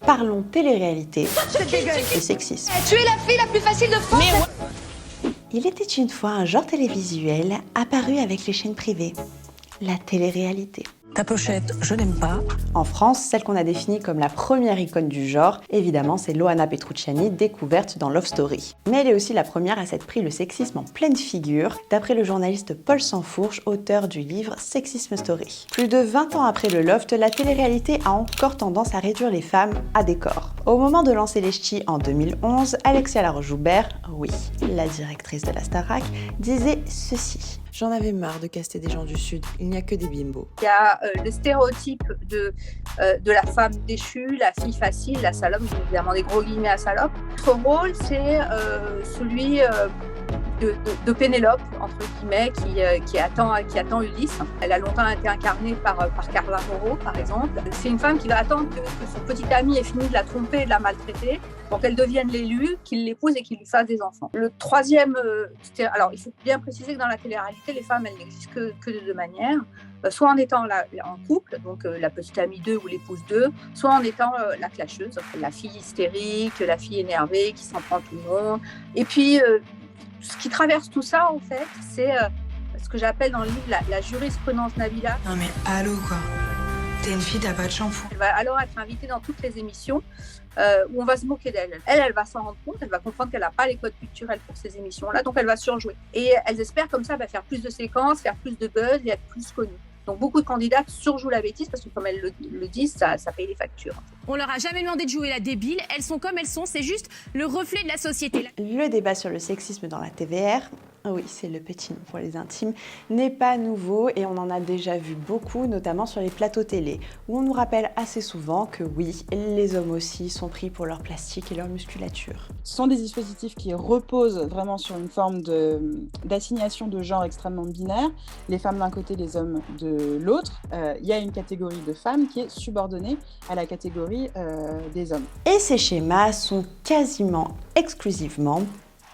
Parlons télé-réalité et sexisme. Tu es la fille la plus facile de France. Il était une fois un genre télévisuel apparu avec les chaînes privées, la télé-réalité. Ta pochette, je n'aime pas. En France, celle qu'on a définie comme la première icône du genre, évidemment, c'est Loana Petrucciani, découverte dans Love Story. Mais elle est aussi la première à s'être pris le sexisme en pleine figure, d'après le journaliste Paul Sanfourche, auteur du livre Sexism Story. Plus de 20 ans après le Loft, la télé-réalité a encore tendance à réduire les femmes à des corps. Au moment de lancer les ch'tis en 2011, Alexia Laroche-Joubert, oui, la directrice de la Starac, disait ceci. J'en avais marre de caster des gens du Sud, il n'y a que des bimbos. Il y a le stéréotype de la femme déchue, la fille facile, la salope, j'ai évidemment des gros guillemets à salope. Notre rôle, c'est celui de Pénélope, entre guillemets, qui attend Ulysse. Elle a longtemps été incarnée par Carla Moreau, par exemple. C'est une femme qui va attendre que son petit ami ait fini de la tromper et de la maltraiter pour qu'elle devienne l'élue, qu'il l'épouse et qu'il lui fasse des enfants. Le troisième, alors il faut bien préciser que dans la télé-réalité, les femmes, elles n'existent que de deux manières. Soit en étant en couple, donc la petite amie 2 ou l'épouse 2, soit en étant la clasheuse, la fille hystérique, la fille énervée qui s'en prend tout le monde. Et puis, ce qui traverse tout ça, en fait, c'est ce que j'appelle dans le livre la jurisprudence Nabila. Non mais allô quoi. T'es une fille, t'as pas de shampoing. Elle va alors être invitée dans toutes les émissions où on va se moquer d'elle. Elle va s'en rendre compte, elle va comprendre qu'elle n'a pas les codes culturels pour ces émissions-là, donc elle va surjouer. Et elles espèrent comme ça faire plus de séquences, faire plus de buzz et être plus connues. Donc beaucoup de candidates surjouent la bêtise parce que comme elles le disent, ça paye les factures. On leur a jamais demandé de jouer la débile, elles sont comme elles sont, c'est juste le reflet de la société. Le débat sur le sexisme dans la TVR, oui, c'est le petit nom pour les intimes, n'est pas nouveau et on en a déjà vu beaucoup, notamment sur les plateaux télé, où on nous rappelle assez souvent que oui, les hommes aussi sont pris pour leur plastique et leur musculature. Ce sont des dispositifs qui reposent vraiment sur une forme d'assignation de genre extrêmement binaire, les femmes d'un côté, les hommes de l'autre. Il y a une catégorie de femmes qui est subordonnée à la catégorie des hommes. Et ces schémas sont quasiment exclusivement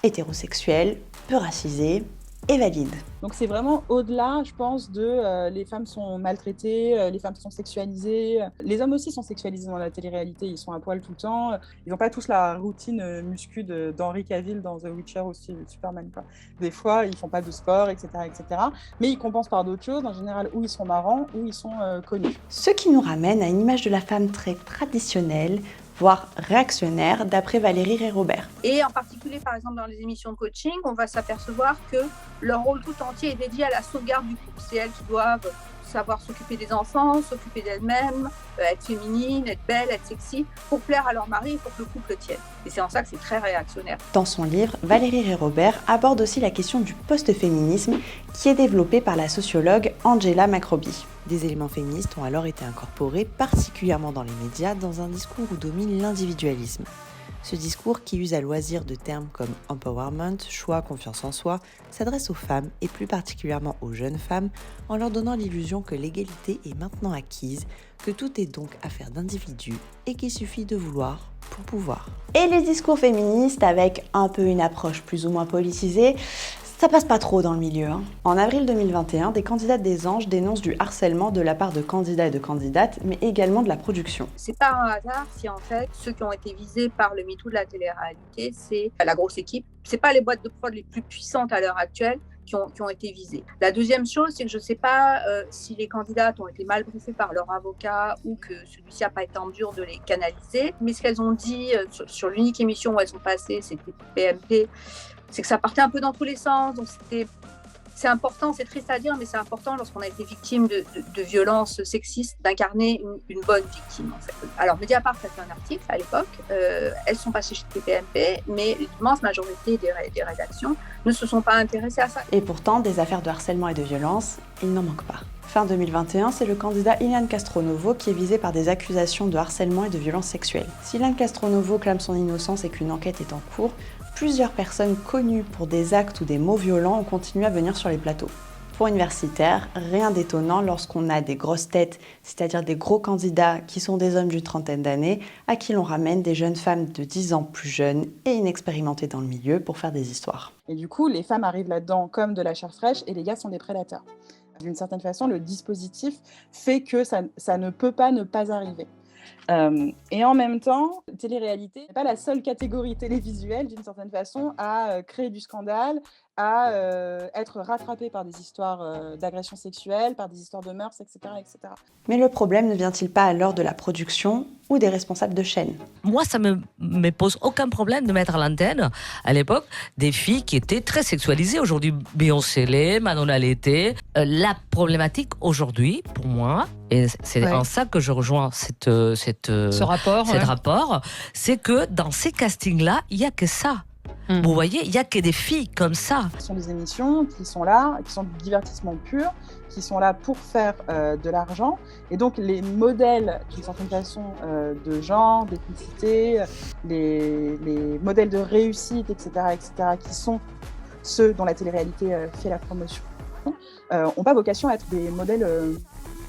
hétérosexuels, peu racisés et valides. Donc c'est vraiment au-delà, je pense, de les femmes sont maltraitées, les femmes sont sexualisées. Les hommes aussi sont sexualisés dans la télé-réalité, ils sont à poil tout le temps. Ils n'ont pas tous la routine muscu d'Henry Cavill dans The Witcher aussi, Superman, quoi. Des fois, ils font pas de sport, etc., etc. Mais ils compensent par d'autres choses, en général, où ils sont marrants, où ils sont connus. Ce qui nous ramène à une image de la femme très traditionnelle, voire réactionnaire, d'après Valérie Rey-Robert. Et en particulier, par exemple, dans les émissions de coaching, on va s'apercevoir que leur rôle tout entier est dédié à la sauvegarde du couple. C'est elles qui doivent savoir s'occuper des enfants, s'occuper d'elles-mêmes, être féminines, être belles, être sexy, pour plaire à leur mari et pour que le couple tienne. Et c'est en ça que c'est très réactionnaire. Dans son livre, Valérie Rey-Robert aborde aussi la question du post-féminisme qui est développé par la sociologue Angela Macrobie. Des éléments féministes ont alors été incorporés, particulièrement dans les médias, dans un discours où domine l'individualisme. Ce discours, qui use à loisir de termes comme empowerment, choix, confiance en soi, s'adresse aux femmes et plus particulièrement aux jeunes femmes en leur donnant l'illusion que l'égalité est maintenant acquise, que tout est donc affaire d'individus et qu'il suffit de vouloir pour pouvoir. Et les discours féministes avec un peu une approche plus ou moins politisée, ça passe pas trop dans le milieu. En avril 2021, des candidates des Anges dénoncent du harcèlement de la part de candidats et de candidates, mais également de la production. C'est pas un hasard si en fait ceux qui ont été visés par le MeToo de la télé-réalité, c'est la grosse équipe. C'est pas les boîtes de prod les plus puissantes à l'heure actuelle qui ont été visées. La deuxième chose, c'est que je sais pas si les candidates ont été mal briefées par leur avocat ou que celui-ci n'a pas été en mesure de les canaliser. Mais ce qu'elles ont dit sur l'unique émission où elles sont passées, c'était PMP, c'est que ça partait un peu dans tous les sens, donc c'est important, c'est triste à dire, mais c'est important lorsqu'on a été victime de violences sexistes, d'incarner une bonne victime, en fait. Alors, Mediapart a fait un article à l'époque, elles sont passées chez TPMP, mais l'immense majorité des rédactions ne se sont pas intéressées à ça. Et pourtant, des affaires de harcèlement et de violence, il n'en manque pas. Fin 2021, c'est le candidat Ilan Castronovo qui est visé par des accusations de harcèlement et de violence sexuelle. Si Ilan Castronovo clame son innocence et qu'une enquête est en cours, plusieurs personnes connues pour des actes ou des mots violents ont continué à venir sur les plateaux. Pour Universitaire, rien d'étonnant lorsqu'on a des grosses têtes, c'est-à-dire des gros candidats qui sont des hommes d'une trentaine d'années, à qui l'on ramène des jeunes femmes de 10 ans plus jeunes et inexpérimentées dans le milieu pour faire des histoires. Et du coup, les femmes arrivent là-dedans comme de la chair fraîche et les gars sont des prédateurs. D'une certaine façon, le dispositif fait que ça ne peut pas ne pas arriver. Et en même temps, télé-réalité n'est pas la seule catégorie télévisuelle, d'une certaine façon, à créer du scandale, à être rattrapée par des histoires d'agression sexuelle, par des histoires de mœurs, etc., etc. Mais le problème ne vient-il pas alors de la production ou des responsables de chaîne ? Moi, ça me pose aucun problème de mettre à l'antenne, à l'époque, des filles qui étaient très sexualisées. Aujourd'hui, Beyoncé l'est, Madonna l'était. La problématique aujourd'hui, pour moi, et c'est en ça que je rejoins ce rapport, c'est que dans ces castings-là, il n'y a que ça. Vous voyez, il n'y a que des filles comme ça. Ce sont des émissions qui sont là, qui sont du divertissement pur, qui sont là pour faire de l'argent. Et donc, les modèles, d'une certaine façon, de genre, d'ethnicité, les modèles de réussite, etc., qui sont ceux dont la télé-réalité fait la promotion, n'ont pas vocation à être des modèles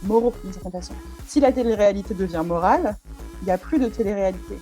moraux, d'une certaine façon. Si la télé-réalité devient morale, il n'y a plus de télé-réalité.